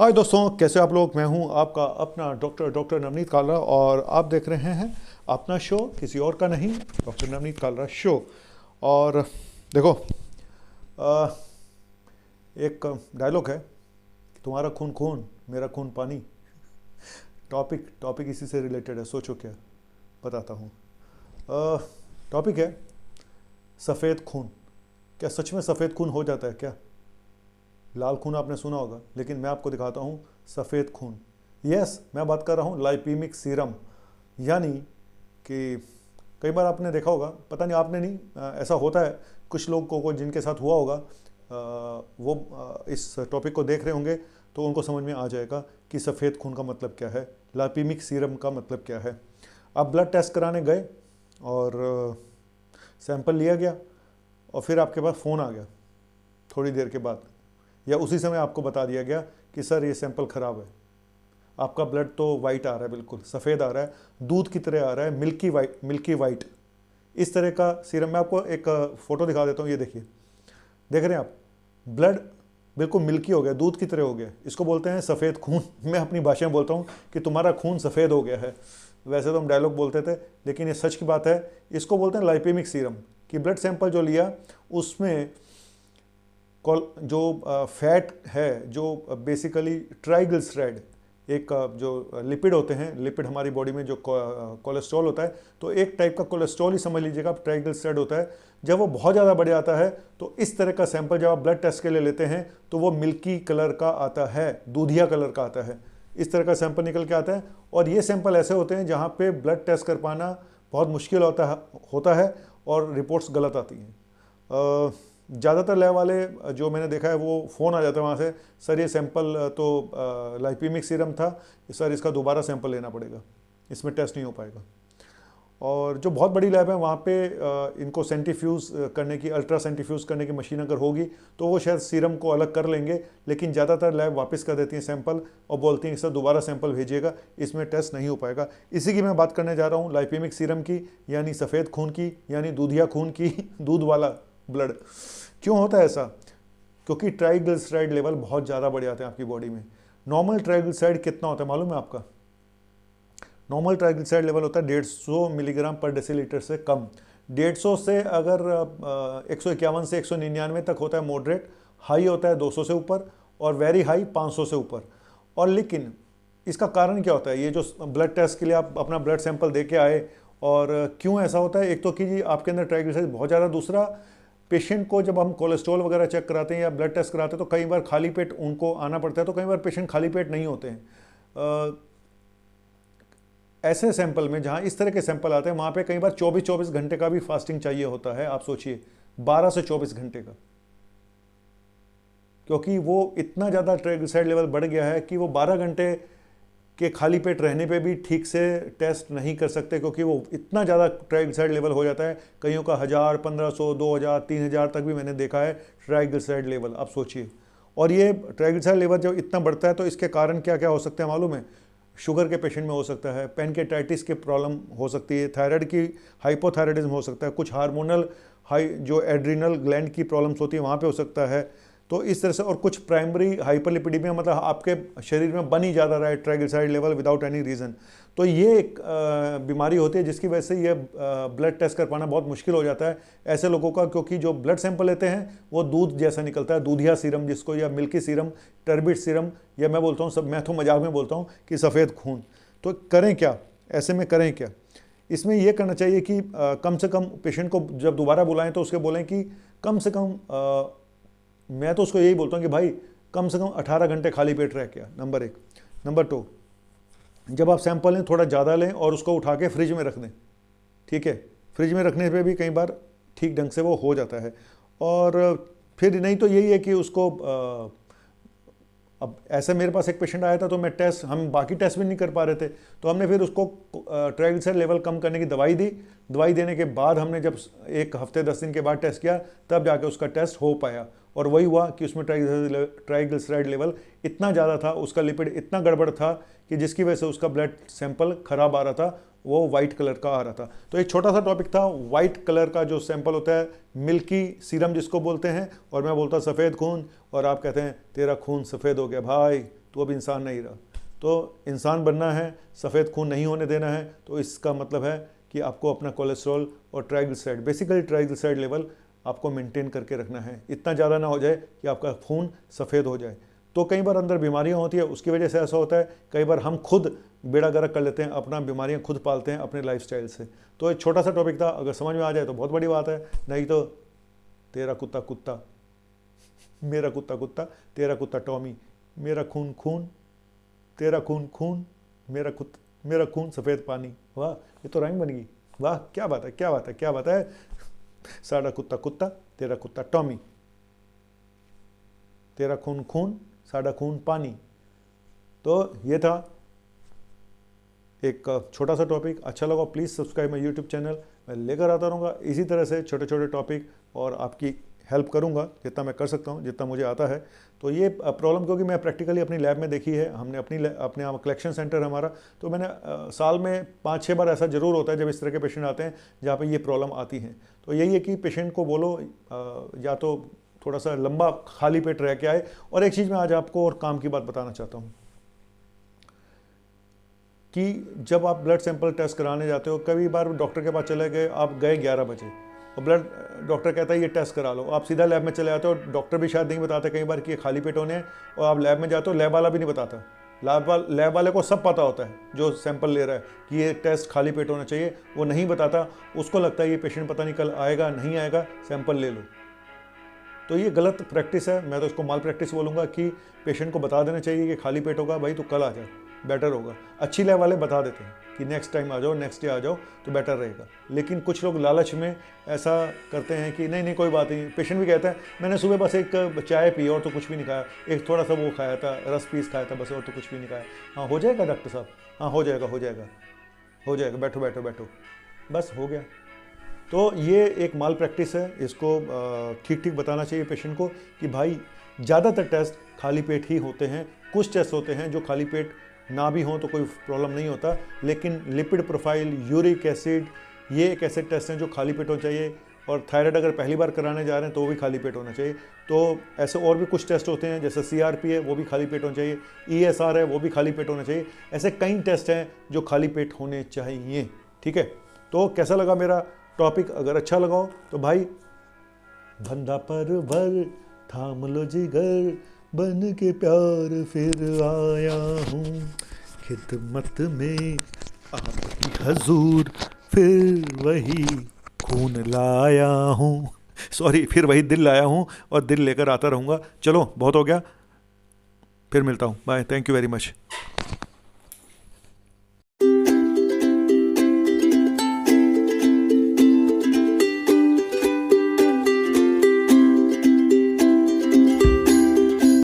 हाय दोस्तों, कैसे आप लोग। मैं हूं आपका अपना डॉक्टर नवनीत कालरा और आप देख रहे हैं अपना शो, किसी और का नहीं, डॉक्टर नवनीत कालरा शो। और देखो, अ, एक डायलॉग है, तुम्हारा खून खून मेरा खून पानी। टॉपिक टॉपिक इसी से रिलेटेड है, सोचो क्या। बताता हूँ। टॉपिक है सफ़ेद खून। क्या सच में सफ़ेद खून हो जाता है क्या? लाल खून आपने सुना होगा, लेकिन मैं आपको दिखाता हूँ सफ़ेद खून। यस, मैं बात कर रहा हूँ लाइपीमिक सीरम। यानी कि कई बार आपने देखा होगा, पता नहीं आपने नहीं, ऐसा होता है कुछ लोगों को जिनके साथ हुआ होगा, वो इस टॉपिक को देख रहे होंगे तो उनको समझ में आ जाएगा कि सफ़ेद खून का मतलब क्या है, लाइपीमिक सीरम का मतलब क्या है। आप ब्लड टेस्ट कराने गए और सैंपल लिया गया और फिर आपके पास फ़ोन आ गया थोड़ी देर के बाद, या उसी समय आपको बता दिया गया कि सर ये सैंपल ख़राब है, आपका ब्लड तो वाइट आ रहा है, बिल्कुल सफ़ेद आ रहा है, दूध की तरह आ रहा है, मिल्की वाइट। इस तरह का सीरम, मैं आपको एक फ़ोटो दिखा देता हूँ। ये देखिए, देख रहे हैं आप, ब्लड बिल्कुल मिल्की हो गया, दूध की तरह हो गया। इसको बोलते हैं सफ़ेद खून। मैं अपनी भाषा में बोलता हूँ कि तुम्हारा खून सफ़ेद हो गया है। वैसे तो हम डायलॉग बोलते थे, लेकिन ये सच की बात है। इसको बोलते हैं लाइपेमिक सीरम। कि ब्लड सैंपल जो लिया उसमें जो फैट है, जो बेसिकली ट्राइग्लिसराइड, एक जो लिपिड होते हैं, लिपिड हमारी बॉडी में जो कोलेस्ट्रॉल होता है, तो एक टाइप का कोलेस्ट्रॉल ही समझ लीजिएगा, ट्राइग्लिसराइड होता है। जब वो बहुत ज़्यादा बढ़ जाता है तो इस तरह का सैंपल जब आप ब्लड टेस्ट के लिए लेते हैं तो वो मिल्की कलर का आता है, दूधिया कलर का आता है। इस तरह का सैंपल निकल के आता है। और ये सैंपल ऐसे होते हैं जहाँ पे ब्लड टेस्ट कर पाना बहुत मुश्किल होता है और रिपोर्ट्स गलत आती हैं। ज़्यादातर लैब वाले जो मैंने देखा है, वो फ़ोन आ जाता है वहाँ से, सर ये सैंपल तो लाइपीमिक सीरम था, सर इसका दोबारा सैंपल लेना पड़ेगा, इसमें टेस्ट नहीं हो पाएगा। और जो बहुत बड़ी लैब है वहाँ पे इनको सेंट्रीफ्यूज़ करने की, अल्ट्रा सेंट्रीफ्यूज़ करने की मशीन अगर होगी तो वो शायद सीरम को अलग कर लेंगे, लेकिन ज़्यादातर लैब वापस कर देती हैं सैंपल और बोलती हैं सर दोबारा सैंपल भेजिएगा, इसमें टेस्ट नहीं हो पाएगा। इसी की मैं बात करने जा रहा हूँ, लाइपीमिक सीरम की, यानी सफ़ेद खून की, यानी दूधिया खून की, दूध वाला ब्लड। क्यों होता है ऐसा? क्योंकि ट्राइग्लिसराइड लेवल बहुत ज़्यादा बढ़ जाते हैं आपकी बॉडी में। नॉर्मल ट्राइग्लिसराइड कितना होता है मालूम है आपका? नॉर्मल ट्राइग्लिसराइड लेवल होता है 150 मिलीग्राम पर डेसीलीटर से कम। 150 से अगर 151 से 199 तक होता है मॉडरेट, हाई होता है 200 से ऊपर, और वेरी हाई 500 से ऊपर। और लेकिन इसका कारण क्या होता है? ये जो ब्लड टेस्ट के लिए आप अपना ब्लड सैंपल दे के आए, और क्यों ऐसा होता है? एक तो कि जी आपके अंदर ट्राइग्लिसराइड बहुत ज़्यादा, दूसरा पेशेंट को जब हम कोलेस्ट्रॉल वगैरह चेक कराते हैं या ब्लड टेस्ट कराते हैं तो कई बार खाली पेट उनको आना पड़ता है, तो कई बार पेशेंट खाली पेट नहीं होते हैं। ऐसे सैंपल में जहाँ इस तरह के सैंपल आते हैं वहाँ पे कई बार 24-24 घंटे का भी फास्टिंग चाहिए होता है। आप सोचिए, 12 से 24 घंटे का, क्योंकि वो इतना ज़्यादा ट्राइग्लिसराइड लेवल बढ़ गया है कि वो 12 घंटे के खाली पेट रहने पे भी ठीक से टेस्ट नहीं कर सकते, क्योंकि वो इतना ज़्यादा ट्राइग्लिसराइड लेवल हो जाता है। कईयों का 1000, 1500, 2000, 3000 तक भी मैंने देखा है ट्राइग्लिसराइड लेवल। आप सोचिए। और ये ट्राइग्लिसराइड लेवल जब इतना बढ़ता है तो इसके कारण क्या क्या हो सकते हैं मालूम है? शुगर के पेशेंट में हो सकता है, पैनकेटाइटिस के प्रॉब्लम हो सकती है, थायराइड की हाइपोथायराइडिज्म हो सकता है, कुछ हार्मोनल जो एड्रिनल ग्लैंड की प्रॉब्लम्स होती है वहाँ पे हो सकता है। तो इस तरह से, और कुछ प्राइमरी हाइपरलिपिडीमिया, मतलब आपके शरीर में बन ही ज़्यादा रहा है triglyceride level without any reason. तो ये एक बीमारी होती है जिसकी वजह से ये ब्लड टेस्ट कर पाना बहुत मुश्किल हो जाता है ऐसे लोगों का, क्योंकि जो ब्लड सैंपल लेते हैं वो दूध जैसा निकलता है, दूधिया सीरम जिसको, या मिल्की सीरम, टर्बिड सीरम, या मैं बोलता हूँ, सब मैं तो मजाक में बोलता हूँ कि सफ़ेद खून। तो करें क्या ऐसे में? करें क्या? इसमें यह करना चाहिए कि कम से कम पेशेंट को जब दोबारा बुलाएं तो उसके बोलें कि कम से कम, मैं तो उसको यही बोलता हूँ कि भाई कम से कम 18 घंटे खाली पेट रह गया, नंबर 1। नंबर 2, जब आप सैंपल लें थोड़ा ज़्यादा लें और उसको उठा के फ्रिज में रख दें, ठीक है? फ्रिज में रखने पे भी कई बार ठीक ढंग से वो हो जाता है। और फिर नहीं तो यही है कि उसको अब ऐसे मेरे पास एक पेशेंट आया था, तो हम बाकी टेस्ट भी नहीं कर पा रहे थे, तो हमने फिर उसको ट्राइग्लिसराइड लेवल कम करने की दवाई दी। दवाई देने के बाद हमने जब 1 हफ्ते 10 दिन के बाद टेस्ट किया, तब जाके उसका टेस्ट हो पाया। और वही हुआ कि उसमें ट्राइग्लिसराइड लेवल इतना ज़्यादा था, उसका लिपिड इतना गड़बड़ था कि जिसकी वजह से उसका ब्लड सैंपल खराब आ रहा था, वो वाइट कलर का आ रहा था। तो एक छोटा सा टॉपिक था, वाइट कलर का जो सैंपल होता है, मिल्की सीरम जिसको बोलते हैं, और मैं बोलता सफ़ेद खून, और आप कहते हैं तेरा खून सफ़ेद हो गया भाई, तो अब इंसान नहीं रहा। तो इंसान बनना है, सफ़ेद खून नहीं होने देना है, तो इसका मतलब है कि आपको अपना कोलेस्ट्रॉल और ट्राइग्लिसराइड, बेसिकली ट्राइग्लिसराइड लेवल आपको मेंटेन करके रखना है। इतना ज़्यादा ना हो जाए कि आपका खून सफ़ेद हो जाए। तो कई बार अंदर बीमारियां होती है, उसकी वजह से ऐसा होता है। कई बार हम खुद बेड़ा गर्क कर लेते हैं, अपना बीमारियां खुद पालते हैं अपने लाइफस्टाइल से। तो एक छोटा सा टॉपिक था, अगर समझ में आ जाए तो बहुत बड़ी बात है, नहीं तो तेरा कुत्ता कुत्ता, मेरा कुत्ता कुत्ता, तेरा कुत्ता टॉमी, मेरा खून खून, तेरा खून खून, मेरा खून सफ़ेद पानी। वाह, ये तो राइम बन गई। वाह, क्या बात है, क्या बात है, क्या बात है। साड़ा कुत्ता कुत्ता, तेरा कुत्ता टॉमी, तेरा खून खून, साड़ा खून पानी। तो ये था एक छोटा सा टॉपिक। अच्छा लगा please subscribe my YouTube channel. मैं लेकर आता रहूँगा इसी तरह से छोटे छोटे टॉपिक, और आपकी हेल्प करूँगा जितना मैं कर सकता हूँ, जितना मुझे आता है। तो ये प्रॉब्लम क्योंकि मैं प्रैक्टिकली अपनी लैब में देखी है, हमने अपने यहाँ कलेक्शन सेंटर है हमारा, तो मैंने साल में 5-6 बार ऐसा ज़रूर होता है जब इस तरह के पेशेंट आते हैं जहाँ पे ये प्रॉब्लम आती हैं। तो यही है कि पेशेंट को बोलो या तो थोड़ा सा लंबा खाली पेट रह के आए। और एक चीज़ मैं आज आपको और काम की बात बताना चाहता हूँ कि जब आप ब्लड सैंपल टेस्ट कराने जाते हो, कई बार डॉक्टर के पास चले गए, आप गए 11 बजे और ब्लड डॉक्टर कहता है ये टेस्ट करा लो, आप सीधा लैब में चले जाते हो। डॉक्टर भी शायद नहीं बताते कई बार कि ये खाली पेट होने हैं, और आप लैब में जाते हो, लैब वाला भी नहीं बताता। लैब वाले को सब पता होता है जो सैंपल ले रहा है कि ये टेस्ट खाली पेट होना चाहिए, वो नहीं बताता। उसको लगता है ये पेशेंट पता नहीं कल आएगा नहीं आएगा, सैंपल ले लो। तो ये गलत प्रैक्टिस है, मैं तो इसको माल प्रैक्टिस बोलूँगा कि पेशेंट को बता देना चाहिए कि खाली पेट होगा, भाई तो कल आ जाए, बेटर होगा। अच्छी लैब वाले बता देते हैं कि नेक्स्ट टाइम आ जाओ, नेक्स्ट डे आ जाओ तो बेटर रहेगा। लेकिन कुछ लोग लालच में ऐसा करते हैं कि नहीं कोई बात नहीं। पेशेंट भी कहता है मैंने सुबह बस एक चाय पी और तो कुछ भी नहीं खाया, एक थोड़ा सा वो खाया था, रस पीस खाया था बस, और तो कुछ भी नहीं खाया। हाँ हो जाएगा डॉक्टर साहब, हाँ हो जाएगा हो जाएगा हो जाएगा, बैठो बैठो बैठो, बस हो गया। तो ये एक माल प्रैक्टिस है, इसको ठीक ठीक बताना चाहिए पेशेंट को कि भाई ज़्यादातर टेस्ट खाली पेट ही होते हैं। कुछ टेस्ट होते हैं जो खाली पेट ना भी हों तो कोई प्रॉब्लम नहीं होता, लेकिन लिपिड प्रोफाइल, यूरिक एसिड, ये एक ऐसे टेस्ट हैं जो खाली पेट होना चाहिए। और थायराइड अगर पहली बार कराने जा रहे हैं तो वो भी खाली पेट होना चाहिए। तो ऐसे और भी कुछ टेस्ट होते हैं, जैसे CRP है वो भी खाली पेट होना चाहिए, ESR है वो भी खाली पेट होना चाहिए। ऐसे कई टेस्ट हैं जो खाली पेट होने चाहिए। ठीक है, तो कैसा लगा मेरा टॉपिक? अगर अच्छा लगा हो तो भाई बंदा परवर थाम लो जिगर, बन के प्यार फिर आया हूँ, खिदमत में आपकी हजूर, फिर वही खून लाया हूँ, सॉरी फिर वही दिल लाया हूँ, और दिल लेकर आता रहूँगा। चलो बहुत हो गया, फिर मिलता हूँ, bye, thank you very much.